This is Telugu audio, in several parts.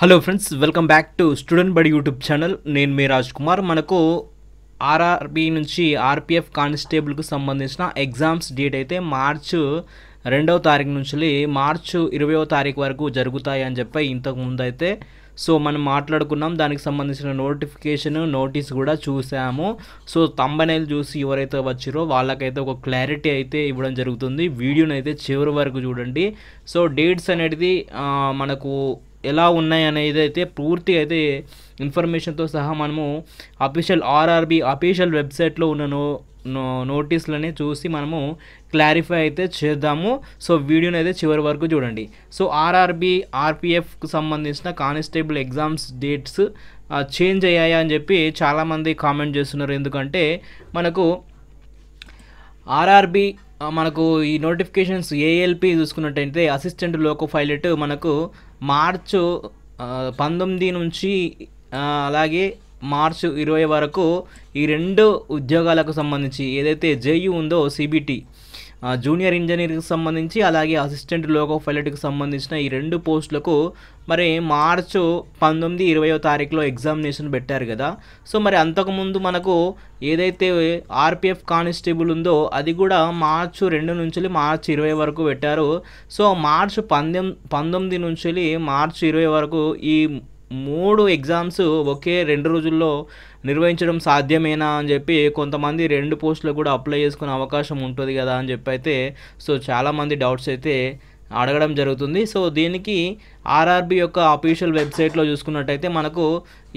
Hello friends, welcome back to student బడి యూట్యూబ్ ఛానల్. నేను మీ రాజ్ కుమార్. మనకు ఆర్ఆర్బి నుంచి ఆర్పిఎఫ్ కానిస్టేబుల్కు సంబంధించిన ఎగ్జామ్స్ డేట్ అయితే మార్చు 2వ తారీఖు నుంచి మార్చు 20వ తారీఖు వరకు జరుగుతాయి అని చెప్పి ఇంతకుముందు అయితే మనం మాట్లాడుకున్నాం. దానికి సంబంధించిన నోటీస్ కూడా చూసాము. థంబ్నెయిల్ చూసి ఎవరైతే వచ్చారో వాళ్ళకైతే ఒక క్లారిటీ అయితే ఇవ్వడం జరుగుతుంది. వీడియోని అయితే చివరి వరకు చూడండి. డేట్స్ అనేది మనకు ఎలా ఉన్నాయి అనేది అయితే పూర్తి అయితే ఇన్ఫర్మేషన్తో సహా మనము ఆర్ఆర్బి అఫీషియల్ వెబ్సైట్లో ఉన్న నోటీసులని చూసి మనము క్లారిఫై అయితే చేద్దాము. వీడియోని అయితే చివరి వరకు చూడండి. ఆర్పిఎఫ్కు సంబంధించిన కానిస్టేబుల్ ఎగ్జామ్స్ డేట్స్ చేంజ్ అయ్యాయా అని చెప్పి చాలామంది కామెంట్ చేస్తున్నారు. ఎందుకంటే మనకు ఆర్ఆర్బి మనకు ఈ నోటిఫికేషన్స్ ఏఎల్పి చూసుకున్నట్టయితే అసిస్టెంట్ లోకో పైలట్ మనకు మార్చు 19 నుంచి అలాగే మార్చు 20 వరకు ఈ రెండు ఉద్యోగాలకు సంబంధించి ఏదైతే జేయూ ఉందో సిబిటి జూనియర్ ఇంజనీర్కి సంబంధించి అలాగే అసిస్టెంట్ లోకో పైలట్కి సంబంధించిన ఈ రెండు పోస్టులకు మరి మార్చు 19, 20వ తారీఖులో ఎగ్జామినేషన్ పెట్టారు కదా. మరి అంతకుముందు మనకు ఏదైతే ఆర్పిఎఫ్ కానిస్టేబుల్ ఉందో అది కూడా మార్చు 2 నుంచి మార్చు 20 వరకు పెట్టారు. మార్చు 19 నుంచి మార్చు 20 వరకు ఈ 3 ఎగ్జామ్స్ ఒకే 2 రోజుల్లో నిర్వహించడం సాధ్యమేనా అని చెప్పి కొంతమంది 2 పోస్టులు కూడా అప్లై చేసుకునే అవకాశం ఉంటుంది కదా అని చెప్పి అయితే చాలామంది డౌట్స్ అయితే అడగడం జరుగుతుంది. దీనికి ఆర్ఆర్బి యొక్క అఫీషియల్ వెబ్సైట్లో చూసుకున్నట్టయితే మనకు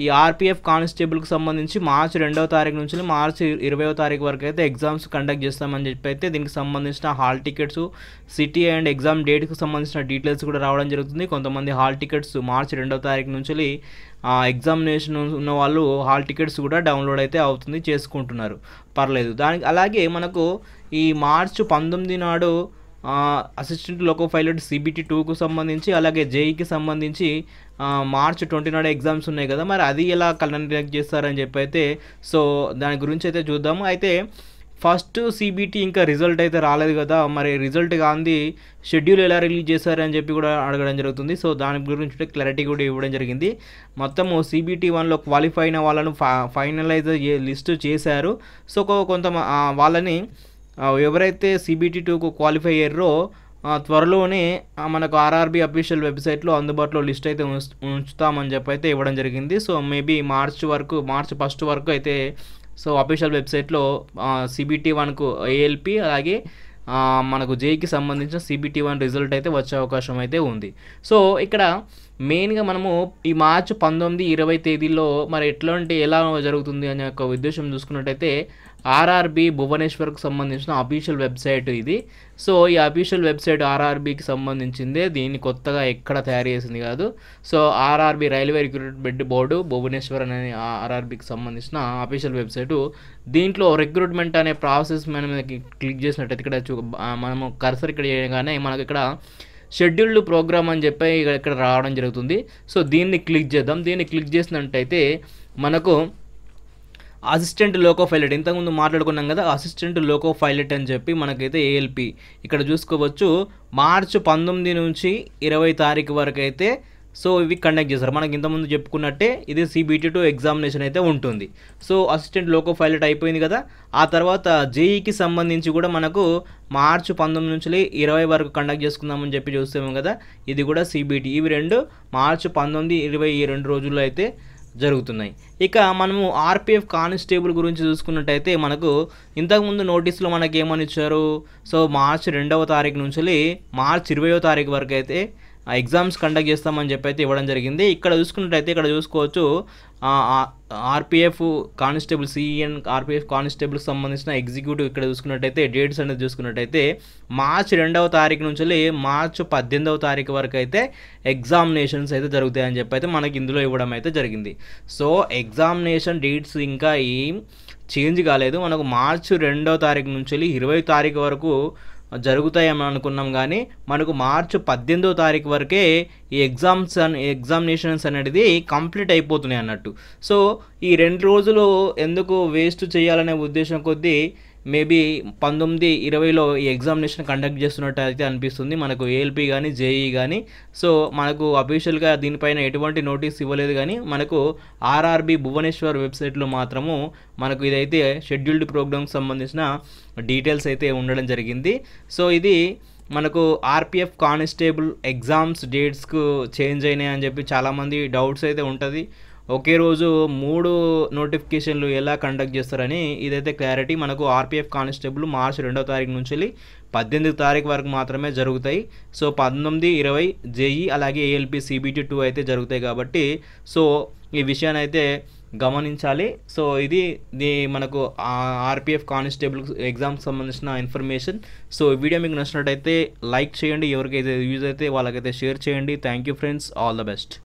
ఈ ఆర్పిఎఫ్ కానిస్టేబుల్కి సంబంధించి మార్చి 2వ తారీఖు నుంచి మార్చి 20వ తారీఖు వరకు అయితే ఎగ్జామ్స్ కండక్ట్ చేస్తామని చెప్పి అయితే దీనికి సంబంధించిన hall tickets, city and exam డేట్కి సంబంధించిన డీటెయిల్స్ కూడా రావడం జరుగుతుంది. కొంతమంది హాల్ టికెట్స్ మార్చి 2వ తారీఖు నుంచి ఎగ్జామినేషన్ ఉన్న వాళ్ళు హాల్ టికెట్స్ కూడా డౌన్లోడ్ అయితే అవుతుంది, చేసుకుంటున్నారు, పర్లేదు. దానికి అలాగే మనకు ఈ మార్చి 19 నాడు అసిస్టెంట్ లోకో పైలట్ సిబిటి 2కు సంబంధించి అలాగే జేఈకి సంబంధించి మార్చి 20 నాడు ఎగ్జామ్స్ ఉన్నాయి కదా. మరి అది ఎలా కండక్ట్ చేస్తారని చెప్పి అయితే దాని గురించి అయితే చూద్దాము. అయితే ఫస్ట్ సిబిటి ఇంకా రిజల్ట్ అయితే రాలేదు కదా, మరి రిజల్ట్ కాంది షెడ్యూల్ ఎలా రిలీజ్ చేశారని చెప్పి కూడా అడగడం జరుగుతుంది. దాని గురించి క్లారిటీ కూడా ఇవ్వడం జరిగింది. మొత్తము సిబిటి 1లో క్వాలిఫై అయిన వాళ్ళను ఫైనలైజ్ లిస్టు చేశారు. కొంత వాళ్ళని ఎవరైతే సిబిటి 2కు క్వాలిఫై అయ్యారో త్వరలోనే మనకు ఆర్ఆర్బి అఫీషియల్ వెబ్సైట్లో అందుబాటులో లిస్ట్ అయితే ఉంచుతామని చెప్పి అయితే ఇవ్వడం జరిగింది. మేబీ మార్చి 1 వరకు అయితే అఫీషియల్ వెబ్సైట్లో సిబిటి 1కు ఏఎల్పి అలాగే మనకు జేఈకి సంబంధించిన సిబిటి 1 రిజల్ట్ అయితే వచ్చే అవకాశం అయితే ఉంది. ఇక్కడ మెయిన్గా మనము ఈ మార్చి 19, 20 తేదీల్లో మరి ఎలా జరుగుతుంది అనే ఒక ఉద్దేశం చూసుకున్నట్టయితే ఆర్ఆర్బి భువనేశ్వర్కి సంబంధించిన అఫీషియల్ వెబ్సైట్ ఇది. ఈ అఫీషియల్ వెబ్సైట్ ఆర్ఆర్బికి సంబంధించిందే, దీన్ని కొత్తగా ఎక్కడ తయారు చేసింది కాదు. RRB railway recruitment board Bhubaneswar అనే ఆర్ఆర్బికి సంబంధించిన అఫీషియల్ వెబ్సైటు. దీంట్లో రిక్రూట్మెంట్ అనే ప్రాసెస్ మనం క్లిక్ చేసినట్టయితే ఇక్కడ మనము కర్సర్ ఇక్కడ చేయగానే మనకి ఇక్కడ షెడ్యూల్డ్ ప్రోగ్రామ్ అని చెప్పి ఇక్కడ రావడం జరుగుతుంది. దీన్ని క్లిక్ చేద్దాం. దీన్ని క్లిక్ చేసినట్టయితే మనకు అసిస్టెంట్ లోకో పైలట్ ఇంతకుముందు మాట్లాడుకున్నాం కదా, అసిస్టెంట్ లోకో పైలట్ అని చెప్పి మనకైతే ఏఎల్పి ఇక్కడ చూసుకోవచ్చు. మార్చి 19 నుంచి 20 తారీఖు వరకు అయితే ఇవి కండక్ట్ చేస్తారు. మనకి ఇంతకుముందు చెప్పుకున్నట్టే ఇది సిబిటి 2 ఎగ్జామినేషన్ అయితే ఉంటుంది. అసిస్టెంట్ లోకో పైలట్ అయిపోయింది కదా. ఆ తర్వాత జేఈకి సంబంధించి కూడా మనకు మార్చి 19 నుంచి 20 వరకు కండక్ట్ చేసుకుందామని చెప్పి చూస్తాము కదా, ఇది కూడా సిబిటి. ఇవి రెండు మార్చి 19, 20 ఈ 2 రోజుల్లో అయితే జరుగుతున్నాయి. ఇక మనము ఆర్పిఎఫ్ కానిస్టేబుల్ గురించి చూసుకున్నట్టయితే మనకు ఇంతకుముందు నోటీసులో మనకి ఏమని ఇచ్చారు, మార్చి 2వ తారీఖు నుంచి మార్చి 20వ తారీఖు వరకు అయితే ఎగ్జామ్స్ కండక్ట్ చేస్తామని చెప్పి అయితే ఇవ్వడం జరిగింది. ఇక్కడ చూసుకున్నట్టయితే ఇక్కడ చూసుకోవచ్చు ఆర్పిఎఫ్ కానిస్టేబుల్ సిఎన్ ఆర్పిఎఫ్ కానిస్టేబుల్కి సంబంధించిన ఎగ్జిక్యూటివ్ ఇక్కడ చూసుకున్నట్టయితే డేట్స్ అనేది చూసుకున్నట్టయితే మార్చి 2వ తారీఖు నుంచి మార్చి 18వ తారీఖు వరకు అయితే ఎగ్జామినేషన్స్ అయితే జరుగుతాయని చెప్పి అయితే మనకి ఇందులో ఇవ్వడం అయితే జరిగింది. ఎగ్జామినేషన్ డేట్స్ ఇంకా ఏం చేంజ్ కాలేదు. మనకు మార్చి 2వ తారీఖు నుంచి 20 తారీఖు వరకు జరుగుతాయని అనుకున్నాం, కానీ మనకు మార్చి 18వ తారీఖు వరకే ఈ ఎగ్జామినేషన్స్ అనేది కంప్లీట్ అయిపోతున్నాయి అన్నట్టు. ఈ 2 రోజులు ఎందుకు వేస్ట్ చేయాలనే ఉద్దేశం కొద్దీ మేబీ 19-20లో ఈ ఎగ్జామినేషన్ కండక్ట్ చేస్తున్నట్టు అయితే అనిపిస్తుంది మనకు ఏఎల్పి కానీ జేఈ కానీ. సో మనకు అఫీషియల్గా దీనిపైన ఎటువంటి నోటీస్ ఇవ్వలేదు, కానీ మనకు ఆర్ఆర్బి భువనేశ్వర్ వెబ్సైట్లో మాత్రము మనకు ఇదైతే షెడ్యూల్డ్ ప్రోగ్రామ్కి సంబంధించిన డీటెయిల్స్ అయితే ఉండడం జరిగింది. సో ఇది మనకు ఆర్పిఎఫ్ కానిస్టేబుల్ ఎగ్జామ్స్ డేట్స్కు చేంజ్ అయినాయి అని చెప్పి చాలామంది డౌట్స్ అయితే ఉంటుంది. ఒకే రోజు 3 నోటిఫికేషన్లు ఎలా కండక్ట్ చేస్తారని ఇదైతే క్లారిటీ. మనకు ఆర్పిఎఫ్ కానిస్టేబుల్ మార్చి 2వ తారీఖు నుంచి 18వ తారీఖు వరకు మాత్రమే జరుగుతాయి. సో 19-20 జేఈ అలాగే ఏఎల్పి సిబిటి 2 అయితే జరుగుతాయి కాబట్టి సో ఈ విషయాన్ని అయితే గమనించాలి. సో ఇది మనకు ఆర్పిఎఫ్ కానిస్టేబుల్ ఎగ్జామ్కి సంబంధించిన ఇన్ఫర్మేషన్. సో ఈ వీడియో మీకు నచ్చినట్టయితే లైక్ చేయండి, ఎవరికైతే యూజ్ అయితే వాళ్ళకైతే షేర్ చేయండి. Thank you friends, all the best.